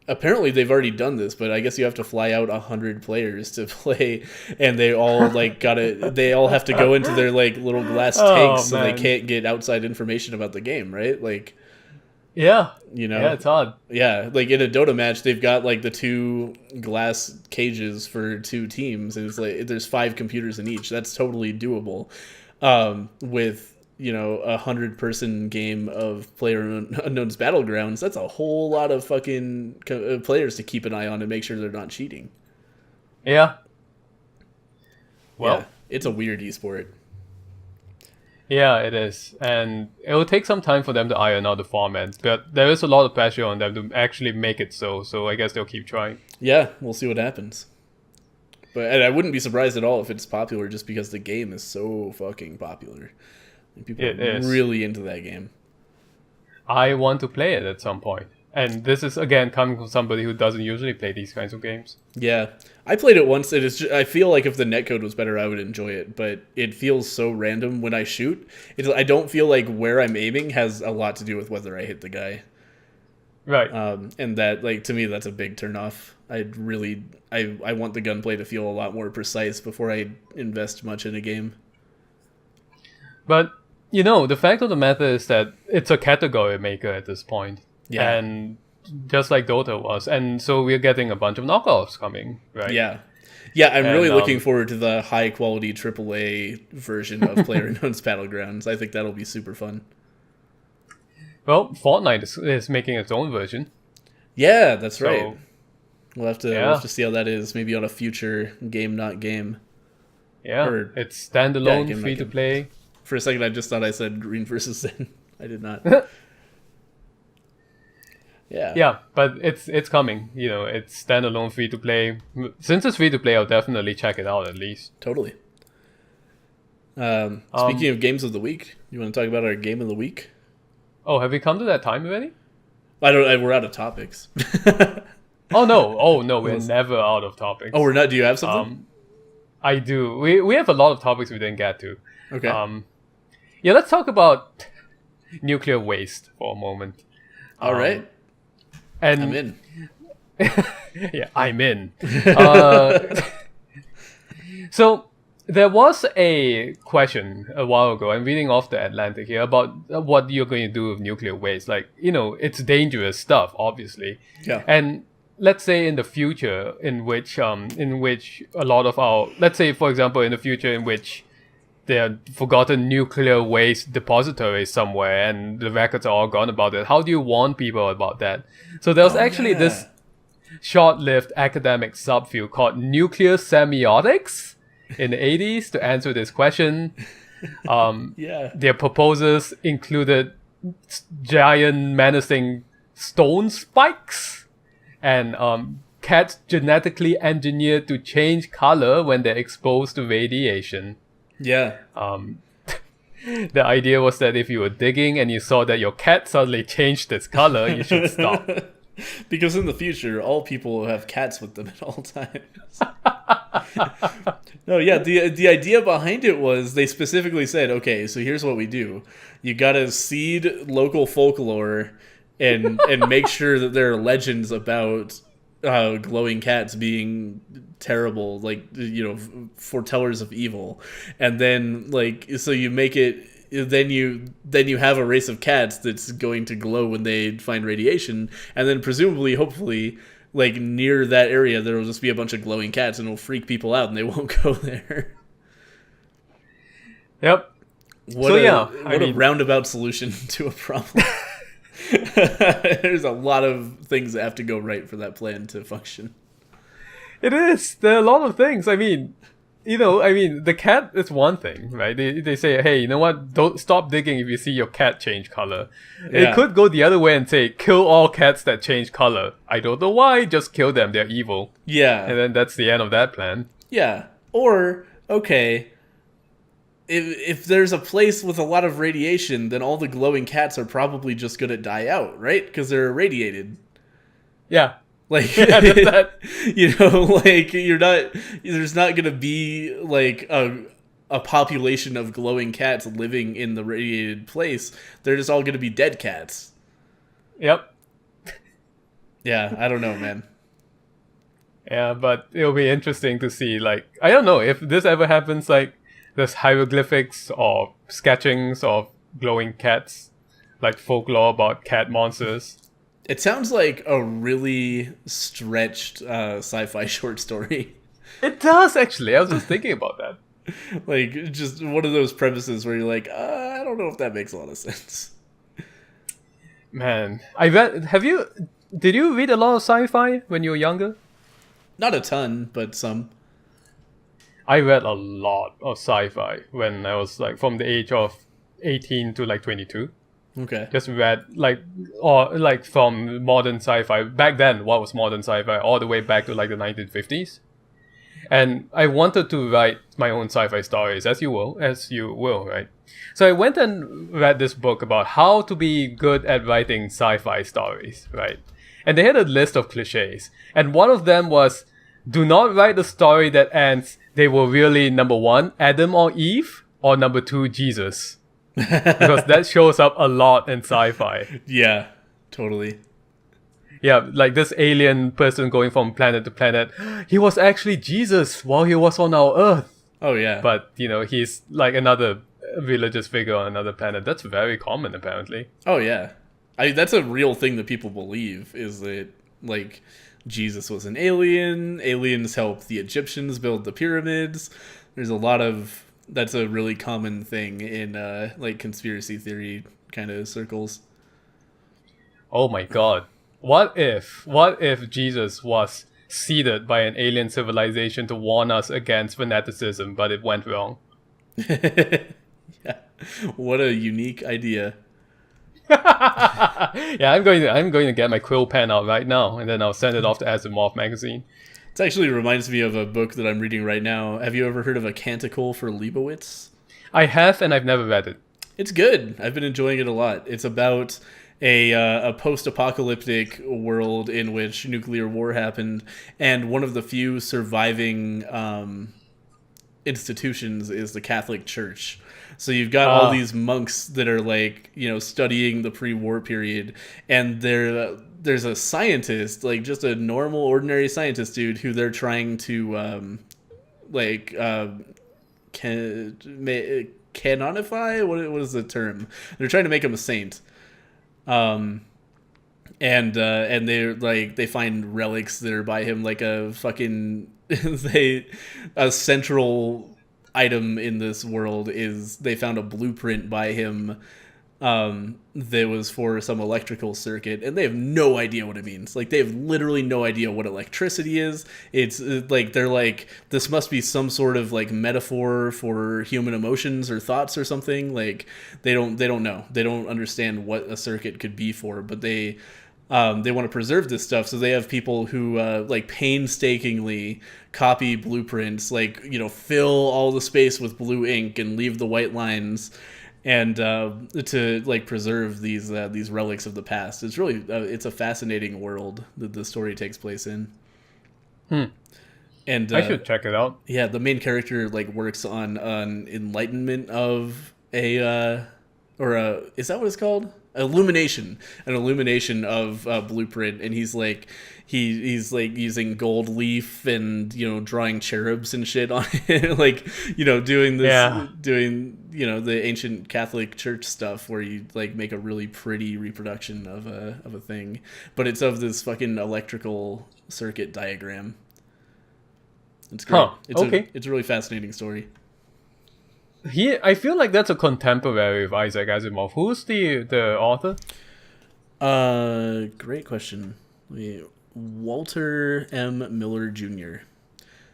Apparently they've already done this, but I guess you have to fly out 100 players to play, and they all they all have to go into their like little glass tanks, so they can't get outside information about the game, right? Like, yeah, it's odd. Yeah, like in a Dota match, they've got like the 2 glass cages for 2 teams, and it's like there's 5 computers in each. That's totally doable. With 100-person game of PlayerUnknown's Battlegrounds, that's a whole lot of fucking players to keep an eye on and make sure they're not cheating. Yeah. Well, it's a weird esport. Yeah, it is. And it will take some time for them to iron out the format, but there is a lot of pressure on them to actually make it so I guess they'll keep trying. Yeah, we'll see what happens. And I wouldn't be surprised at all if it's popular just because the game is so fucking popular. People are really into that game. I want to play it at some point. And this is, again, coming from somebody who doesn't usually play these kinds of games. Yeah. I played it once. I feel like if the netcode was better, I would enjoy it. But it feels so random when I shoot. I don't feel like where I'm aiming has a lot to do with whether I hit the guy. Right. And that, like, to me, that's a big turnoff. I want the gunplay to feel a lot more precise before I invest much in a game. But... the fact of the matter is that it's a category maker at this point. Yeah. And just like Dota was. And so we're getting a bunch of knockoffs coming, right? Yeah. Yeah, I'm really looking forward to the high-quality AAA version of PlayerUnknown's Battlegrounds. I think that'll be super fun. Well, Fortnite is making its own version. Yeah, that's right. We'll have to see how that is. Maybe on a future Game Not Game. Yeah, it's standalone, free-to-play. For a second, I just thought I said Green versus Zen. I did not. Yeah. Yeah, but it's coming. It's standalone free to play. Since it's free to play, I'll definitely check it out at least. Totally. Speaking Um, of games of the week, you want to talk about our game of the week? oh, have we come to that time already? We're out of topics. Oh no, we're never out of topics. Oh, we're not. Do you have something? I do. We have a lot of topics we didn't get to. Okay. Yeah, let's talk about nuclear waste for a moment. All right. And I'm in. Yeah, I'm in. So there was a question a while ago. I'm reading off the Atlantic here about what you're going to do with nuclear waste. Like, it's dangerous stuff, obviously. Yeah. And let's say in the future, in which a lot of our, let's say for example, in the future in which there are forgotten nuclear waste depositories somewhere and the records are all gone about it. How do you warn people about that? So there was this short-lived academic subfield called nuclear semiotics in the 80s to answer this question. Their proposals included giant menacing stone spikes and cats genetically engineered to change color when they're exposed to radiation. Yeah. The idea was that if you were digging and you saw that your cat suddenly changed its color, you should stop. Because in the future, all people will have cats with them at all times. No, yeah, the idea behind it was they specifically said, okay, so here's what we do. You gotta seed local folklore and make sure that there are legends about glowing cats being terrible, like, foretellers of evil. And then, like, so you make it, then you have a race of cats that's going to glow when they find radiation, and then presumably, hopefully, like, near that area there will just be a bunch of glowing cats and it'll freak people out and they won't go there. Yep. What a roundabout solution to a problem. There's a lot of things that have to go right for that plan to function. It is. There are a lot of things. The cat is one thing, right? They say, hey, you know what? Don't stop digging if you see your cat change color. Yeah. It could go the other way and say, kill all cats that change color. I don't know why, just kill them. They're evil. Yeah. And then that's the end of that plan. Yeah. Or, okay, if there's a place with a lot of radiation, then all the glowing cats are probably just going to die out, right? Because they're irradiated. Yeah. Like, like there's not going to be like a population of glowing cats living in the radiated place. They're just all going to be dead cats. Yep. Yeah, I don't know, man. Yeah, but it'll be interesting to see, like, I don't know if this ever happens, like, there's hieroglyphics or sketchings of glowing cats, like folklore about cat monsters. It sounds like a really stretched sci-fi short story. It does, actually. I was just thinking about that. Like, just one of those premises where you're like, I don't know if that makes a lot of sense. Man, did you read a lot of sci-fi when you were younger? Not a ton, but some. I read a lot of sci-fi when I was, like, from the age of 18 to, like, 22. Okay. Just read, from modern sci-fi. Back then, what was modern sci-fi? All the way back to, like, the 1950s. And I wanted to write my own sci-fi stories, as you will, right? So I went and read this book about how to be good at writing sci-fi stories, right? And they had a list of cliches. And one of them was, do not write a story that ends, they were really, number one, Adam or Eve, or number two, Jesus. Because that shows up a lot in sci-fi. Yeah, totally. Yeah, like this alien person going from planet to planet. He was actually Jesus while he was on our Earth. Oh, yeah. But, he's like another religious figure on another planet. That's very common, apparently. Oh, yeah. That's a real thing that people believe, is that, like, Jesus was an alien. Aliens helped the Egyptians build the pyramids. There's a lot of... That's a really common thing in, like, conspiracy theory kind of circles. Oh my god. What if Jesus was seeded by an alien civilization to warn us against fanaticism, but it went wrong? Yeah. What a unique idea. Yeah, I'm going to get my quill pen out right now, and then I'll send it off to Asimov magazine. It actually reminds me of a book that I'm reading right now. Have you ever heard of A Canticle for Leibowitz? I have, and I've never read it. It's good. I've been enjoying it a lot. It's about a post-apocalyptic world in which nuclear war happened, and one of the few surviving institutions is the Catholic Church. So you've got all these monks that are like, studying the pre-war period, and there's a scientist, like just a normal, ordinary scientist dude, who they're trying to canonify. What is the term? They're trying to make him a saint. And they find relics that are by him, like a fucking a central item in this world is they found a blueprint by him that was for some electrical circuit, and they have no idea what it means. Like, they have literally no idea what electricity is. It's like they're like, this must be some sort of like metaphor for human emotions or thoughts or something. Like, they don't know. They don't understand what a circuit could be for, but they want to preserve this stuff, so they have people who like painstakingly copy blueprints, like, fill all the space with blue ink and leave the white lines, and to like preserve these relics of the past. It's really it's a fascinating world that the story takes place in. And I should check it out. Yeah, the main character like works on an enlightenment of is that what it's called? An illumination of blueprint, and he's like using gold leaf and drawing cherubs and shit on it, like doing this, doing the ancient Catholic Church stuff where you like make a really pretty reproduction of a thing, but it's of this fucking electrical circuit diagram. It's great. It's a really fascinating story. I feel like that's a contemporary of Isaac Asimov. Who's the author? Great question. Walter M. Miller Jr.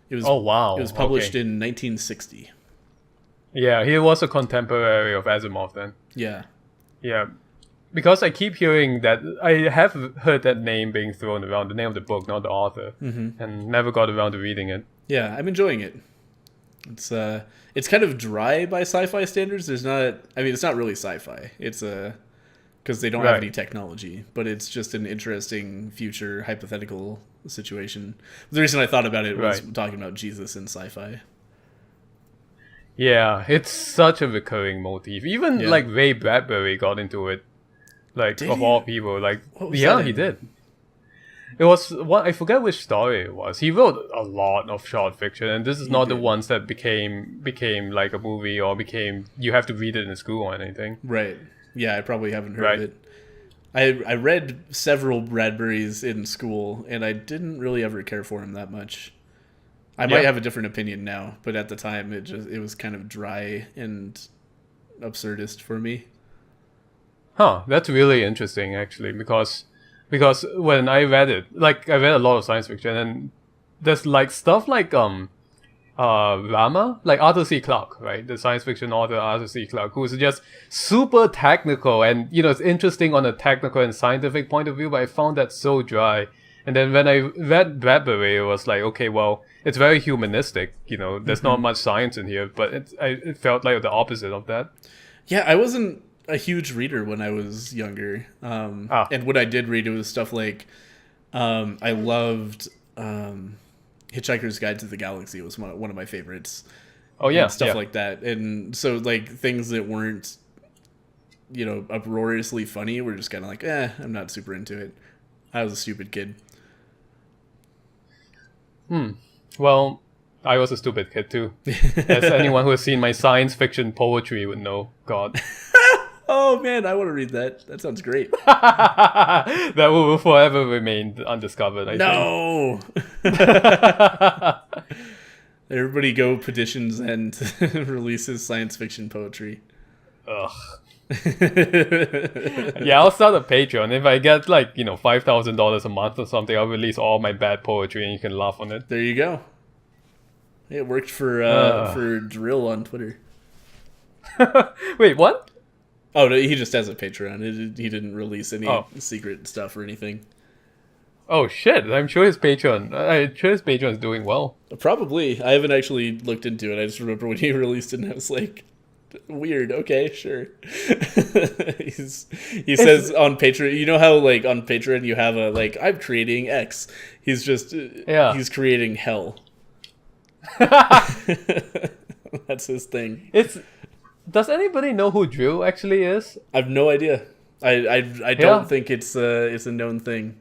It was It was published in 1960. Yeah, he was a contemporary of Asimov then. Yeah. Yeah. Because I keep hearing that, I have heard that name being thrown around, the name of the book, not the author, and never got around to reading it. Yeah, I'm enjoying it. It's kind of dry by sci-fi standards. It's not really sci-fi. It's because they don't have any technology, but it's just an interesting future hypothetical situation. The reason I thought about it was talking about Jesus in sci-fi. Yeah, it's such a recurring motif. Even like Ray Bradbury got into it, like all people. Like, he did. It was I forget which story it was. He wrote a lot of short fiction, and this is not the ones that became like a movie or you have to read it in school or anything. Right. Yeah, I probably haven't heard of it. I read several Bradburys in school, and I didn't really ever care for him that much. I might have a different opinion now, but at the time it was kind of dry and absurdist for me. That's really interesting, actually, because when I read it, like, I read a lot of science fiction, and there's like stuff like Rama, like Arthur C. Clarke, right? The science fiction author Arthur C. Clarke, who's just super technical, and it's interesting on a technical and scientific point of view, but I found that so dry. And then when I read Bradbury, it was like, okay, well, it's very humanistic, there's not much science in here, but it felt like the opposite of that. Yeah, I wasn't a huge reader when I was younger. And when I did read, it was stuff like I loved Hitchhiker's Guide to the Galaxy. It was one of my favorites. Oh yeah, stuff like that. And so like things that weren't uproariously funny were just kind of like, I'm not super into it. I was a stupid kid. Well, I was a stupid kid too. As anyone who has seen my science fiction poetry would know. God. Oh man, I want to read that. That sounds great. That will forever remain undiscovered, I think. Everybody go petitions and releases science fiction poetry. Ugh. Yeah, I'll start a Patreon. If I get like, $5,000 a month or something, I'll release all my bad poetry and you can laugh on it. There you go. It worked for Drill on Twitter. Wait, what? Oh no, he just has a Patreon. He didn't release any secret stuff or anything. Oh shit! I'm sure his Patreon is doing well. Probably. I haven't actually looked into it. I just remember when he released it, and I was like, weird. Okay, sure. He says on Patreon. You know how like on Patreon you have a like I'm creating X. He's just he's creating hell. That's his thing. Does anybody know who Drew actually is? I have no idea. I don't think it's a known thing.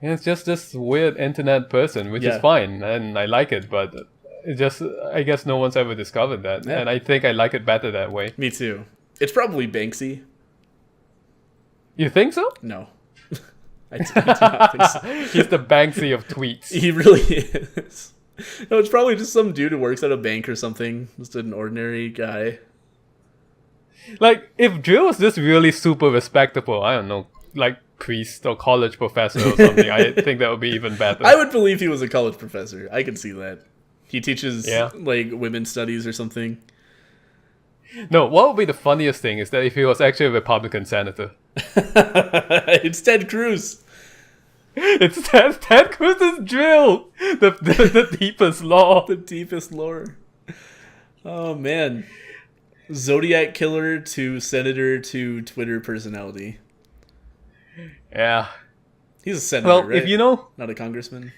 It's just this weird internet person, which is fine, and I like it, but it just I guess no one's ever discovered that, and I think I like it better that way. Me too. It's probably Banksy. You think so? No. I do not think so. He's the Banksy of tweets. He really is. No, it's probably just some dude who works at a bank or something. Just an ordinary guy. Like, if Drew was just really super respectable, I don't know, like priest or college professor or something, I think that would be even better. I would believe he was a college professor. I can see that. He teaches, like, women's studies or something. No, what would be the funniest thing is that if he was actually a Republican senator. It's Ted Cruz. It's Ted Cruz's drill. The deepest lore. The deepest lore. Oh, man. Zodiac killer to senator to Twitter personality. Yeah. He's a senator, right? If you know... Not a congressman?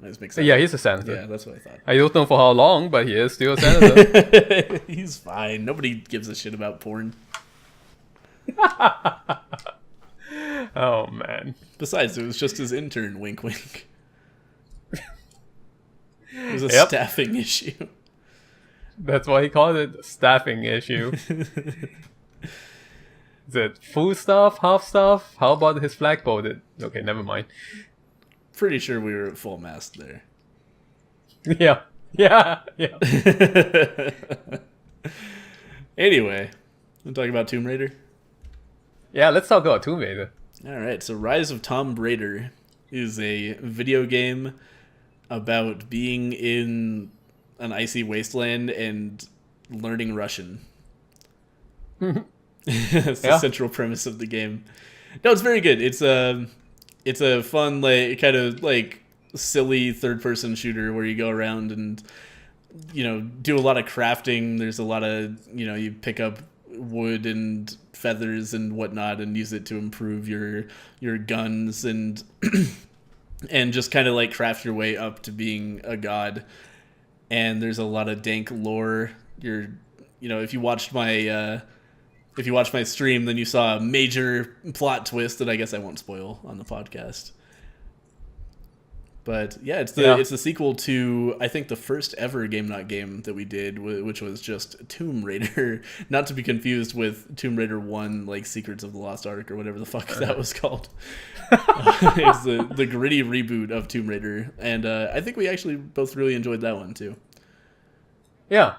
That makes sense. Yeah, he's a senator. Yeah, that's what I thought. I don't know for how long, but he is still a senator. He's fine. Nobody gives a shit about porn. Oh, man. Besides, it was just his intern, wink wink. It was a staffing issue. That's why he called it a staffing issue. Is it full staff, half staff? How about his flagpole? Okay, never mind. Pretty sure we were at full mast there. Yeah. Anyway, we'll talk about Tomb Raider. Yeah, let's talk about Tomb Raider. Alright, so Rise of Tomb Raider is a video game about being in an icy wasteland and learning Russian. That's the central premise of the game. No, it's very good. It's a fun, like, kind of like silly third-person shooter where you go around and, you know, do a lot of crafting. There's a lot of, you know, you pick up wood and feathers and whatnot and use it to improve your guns and and just kind of like craft your way up to being a god. And there's a lot of dank lore. You know, if you watched my stream, then you saw a major plot twist that I guess I won't spoil on the podcast. But yeah, it's the sequel to, I think, the first ever Game Not Game that we did, which was just Tomb Raider, not to be confused with Tomb Raider 1, like Secrets of the Lost Ark or whatever the fuck that was called. It's the gritty reboot of Tomb Raider, and I think we actually both really enjoyed that one too. Yeah,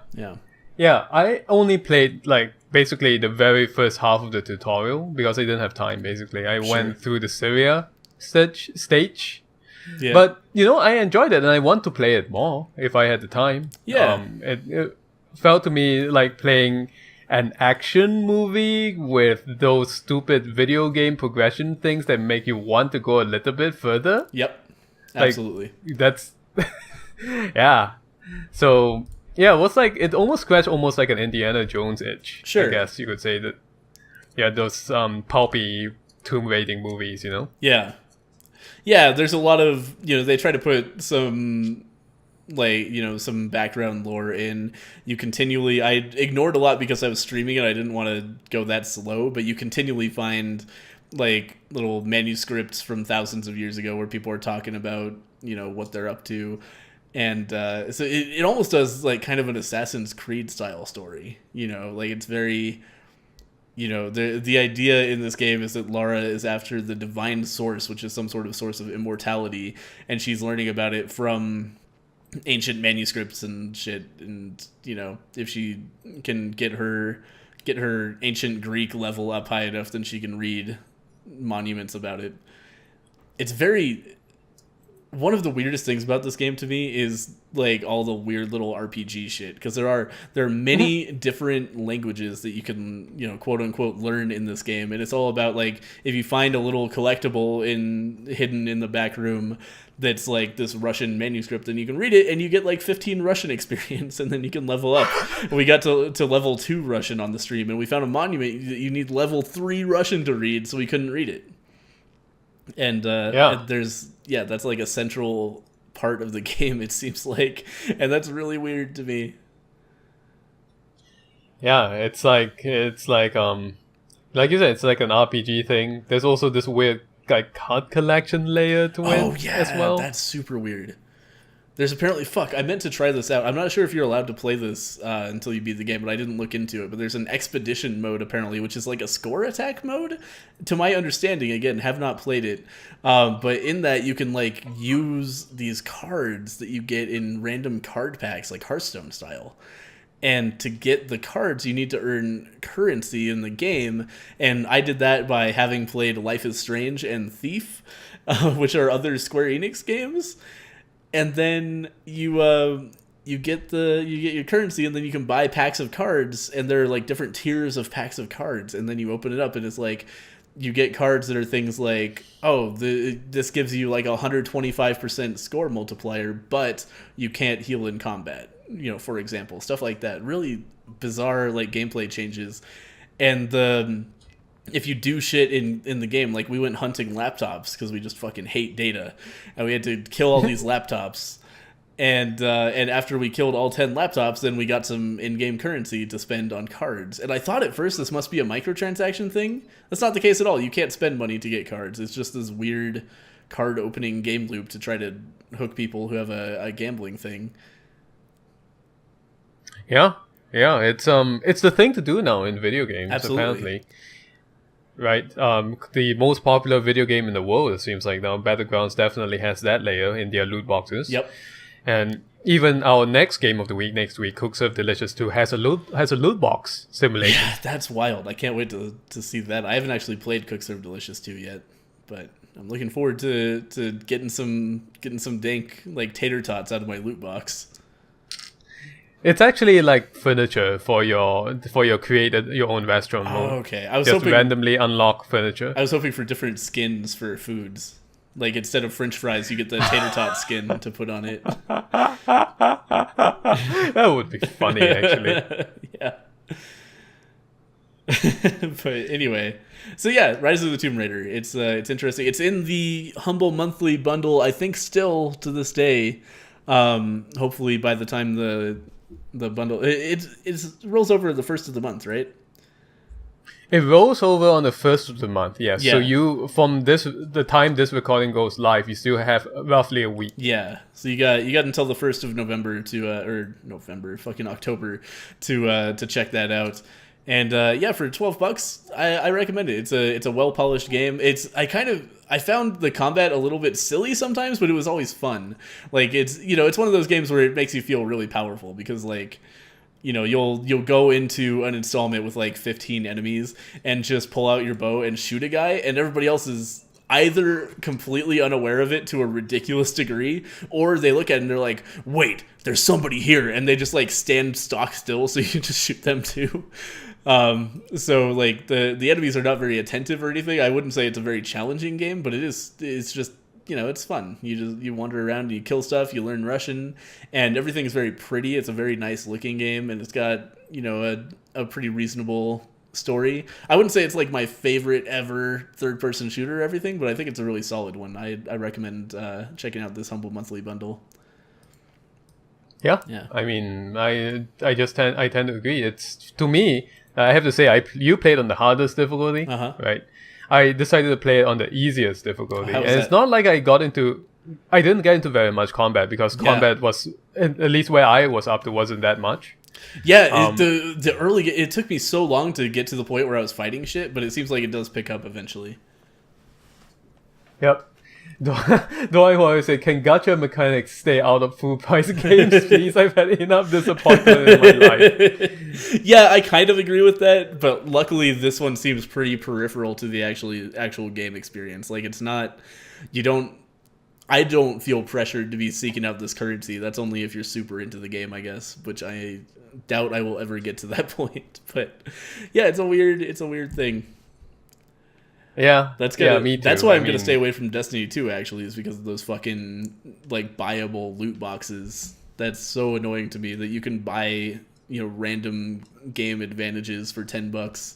I only played like basically the very first half of the tutorial because I didn't have time. Basically, I went through the Syria stage. Yeah. But, you know, I enjoyed it and I want to play it more if I had the time. Yeah. It felt to me like playing an action movie with those stupid video game progression things that make you want to go a little bit further. Yep. Absolutely. Like, that's... yeah. So, yeah, it was like... It almost scratched almost like an Indiana Jones itch. Sure. I guess you could say that. Yeah, those pulpy tomb raiding movies, you know? Yeah. Yeah, there's a lot of, you know, they try to put some, like, you know, some background lore in. You continually, I ignored a lot because I was streaming and I didn't want to go that slow, but you continually find, like, little manuscripts from thousands of years ago where people are talking about, you know, what they're up to. And so it almost does, like, kind of an Assassin's Creed style story, you know, like, it's very... You know, the idea in this game is that Lara is after the divine source, which is some sort of source of immortality, and she's learning about it from ancient manuscripts and shit. And, you know, if she can get her ancient Greek level up high enough, then she can read monuments about it. It's very one of the weirdest things about this game to me is like all the weird little RPG shit, because there are many different languages that you can, quote unquote, learn in this game, and it's all about like if you find a little collectible hidden in the back room that's like this Russian manuscript, then you can read it and you get like 15 Russian experience, and then you can level up. We got to level 2 Russian on the stream, and we found a monument that you need level 3 Russian to read, so we couldn't read it. And that's like a central part of the game, it seems like, and that's really weird to me. Yeah, it's like you said, it's like an RPG thing. There's also this weird like card collection layer to it as well. That's super weird. There's apparently I meant to try this out. I'm not sure if you're allowed to play this until you beat the game, but I didn't look into it. But there's an expedition mode apparently, which is like a score attack mode. To my understanding, again, have not played it, but in that you can like use these cards that you get in random card packs, like Hearthstone style. And to get the cards, you need to earn currency in the game. And I did that by having played Life is Strange and Thief, which are other Square Enix games. And then you get your currency, and then you can buy packs of cards, and there are like different tiers of packs of cards, and then you open it up, and it's like you get cards that are things like, this gives you like 125% score multiplier, but you can't heal in combat, for example, stuff like that. Really bizarre like gameplay changes. And if you do shit in the game, like we went hunting laptops because we just fucking hate data, and we had to kill all these laptops. And after we killed all 10 laptops, then we got some in-game currency to spend on cards. And I thought at first this must be a microtransaction thing. That's not the case at all. You can't spend money to get cards. It's just this weird card opening game loop to try to hook people who have a gambling thing. Yeah, it's the thing to do now in video games. Absolutely. Apparently. Right, the most popular video game in the world, it seems like now, Battlegrounds definitely has that layer in their loot boxes. Yep. And even our next game of the week, next week, Cook Serve Delicious 2, has a loot box simulation. Yeah, that's wild. I can't wait to see that. I haven't actually played Cook Serve Delicious 2 yet, but I'm looking forward to getting some dank like tater tots out of my loot box. It's actually like furniture for your your own restaurant mode. Oh, okay. I was just hoping randomly unlock furniture. I was hoping for different skins for foods. Like instead of French fries, you get the tater tot skin to put on it. That would be funny, actually. Yeah. But anyway, so yeah, Rise of the Tomb Raider. It's interesting. It's in the Humble Monthly bundle, I think, still to this day. Hopefully, by the time the bundle it rolls over the first of the month, right? It rolls over on the first of the month, yes. Yeah. So you, from the time this recording goes live, you still have roughly a week. Yeah. So you got until the 1st of November October to check that out. And for $12, I recommend it. It's a well polished game. I found the combat a little bit silly sometimes, but it was always fun. Like it's one of those games where it makes you feel really powerful because like, you'll go into an installment with like 15 enemies and just pull out your bow and shoot a guy, and everybody else is either completely unaware of it to a ridiculous degree, or they look at it and they're like, wait, there's somebody here, and they just like stand stock still so you can just shoot them too. So like the enemies are not very attentive or anything. I wouldn't say it's a very challenging game, but it's just, it's fun. You wander around and you kill stuff, you learn Russian, and everything is very pretty. It's a very nice looking game, and it's got, a pretty reasonable story. I wouldn't say it's like my favorite ever third person shooter or everything, but I think it's a really solid one. I recommend checking out this Humble Monthly bundle. Yeah. Yeah. I mean, I tend to agree. It's, to me, I have to say, you played on the hardest difficulty, right? I decided to play it on the easiest difficulty. And it's not like I didn't get into very much combat, because combat was, at least where I was up to, wasn't that much. Yeah, it took me so long to get to the point where I was fighting shit, but it seems like it does pick up eventually. Yep. Do I always say, can gacha mechanics stay out of full price games, please? I've had enough disappointment in my life. Yeah, I kind of agree with that, but luckily this one seems pretty peripheral to the actual game experience. Like it's not, I don't feel pressured to be seeking out this currency. That's only if you're super into the game, I guess, which I doubt I will ever get to that point. But yeah, it's a weird thing. Yeah, me too. That's why I'm gonna stay away from Destiny 2. Actually, is because of those fucking like buyable loot boxes. That's so annoying to me that you can buy random game advantages for $10.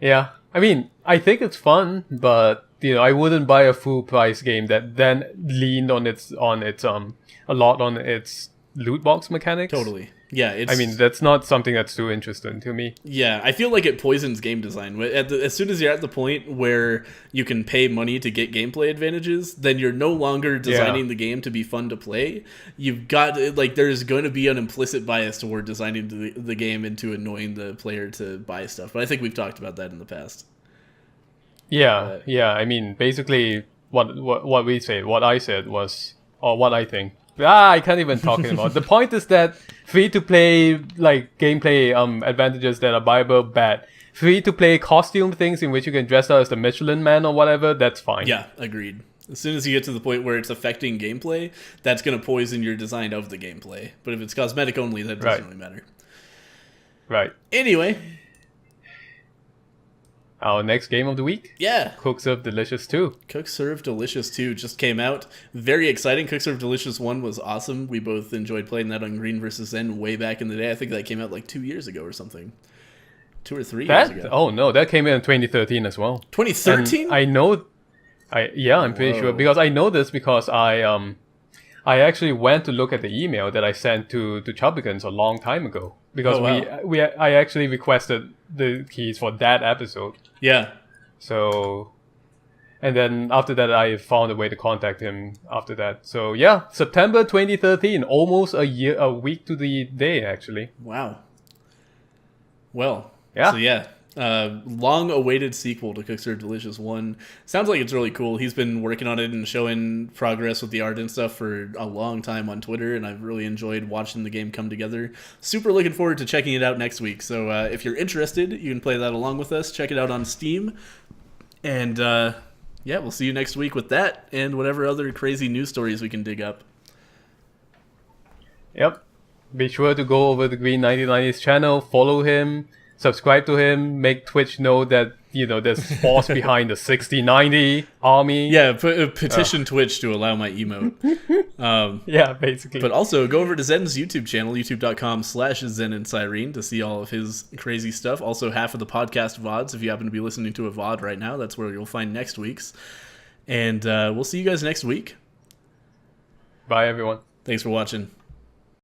Yeah, I mean, I think it's fun, but I wouldn't buy a full price game that then leaned on its a lot on its loot box mechanics. Totally. Yeah, I mean, that's not something that's too interesting to me. Yeah, I feel like it poisons game design. As soon as you're at the point where you can pay money to get gameplay advantages, then you're no longer designing the game to be fun to play. You've got, there's going to be an implicit bias toward designing the game into annoying the player to buy stuff. But I think we've talked about that in the past. Yeah, I mean, basically, what I said was, or what I think. I can't even talk anymore. The point is that free-to-play gameplay advantages that are buyable, bad. Free-to-play costume things in which you can dress out as the Michelin Man or whatever, that's fine. Yeah, agreed. As soon as you get to the point where it's affecting gameplay, that's going to poison your design of the gameplay. But if it's cosmetic only, that doesn't really matter. Right. Anyway. Our next game of the week? Yeah. Cook Serve Delicious 2. Cook Serve Delicious 2 just came out. Very exciting. Cook Serve Delicious 1 was awesome. We both enjoyed playing that on Green vs. Zen way back in the day. I think that came out 2 years ago or something. 2 or 3 years ago. Oh, no. That came in 2013 as well. 2013? I know... I'm pretty sure. Because I know this because I actually went to look at the email that I sent to Chubbikins a long time ago. Because I actually requested the keys for that episode. Yeah. So, and then after that, I found a way to contact him after that. So yeah, September 2013, almost a week to the day, actually. Wow. Well, yeah. So yeah, long-awaited sequel to Cook Serve Delicious 1. Sounds like it's really cool. He's been working on it and showing progress with the art and stuff for a long time on Twitter, and I've really enjoyed watching the game come together. Super looking forward to checking it out next week. So if you're interested, you can play that along with us. Check it out on Steam. And we'll see you next week with that and whatever other crazy news stories we can dig up. Yep. Be sure to go over to Green 1990's channel, follow him, subscribe to him, make Twitch know that, there's force behind the 6090 army. Yeah, petition Twitch to allow my emote. Yeah, basically. But also, go over to Zen's YouTube channel, youtube.com/Zen and Cyrene, to see all of his crazy stuff. Also, half of the podcast VODs, if you happen to be listening to a VOD right now, that's where you'll find next week's. And we'll see you guys next week. Bye, everyone. Thanks for watching.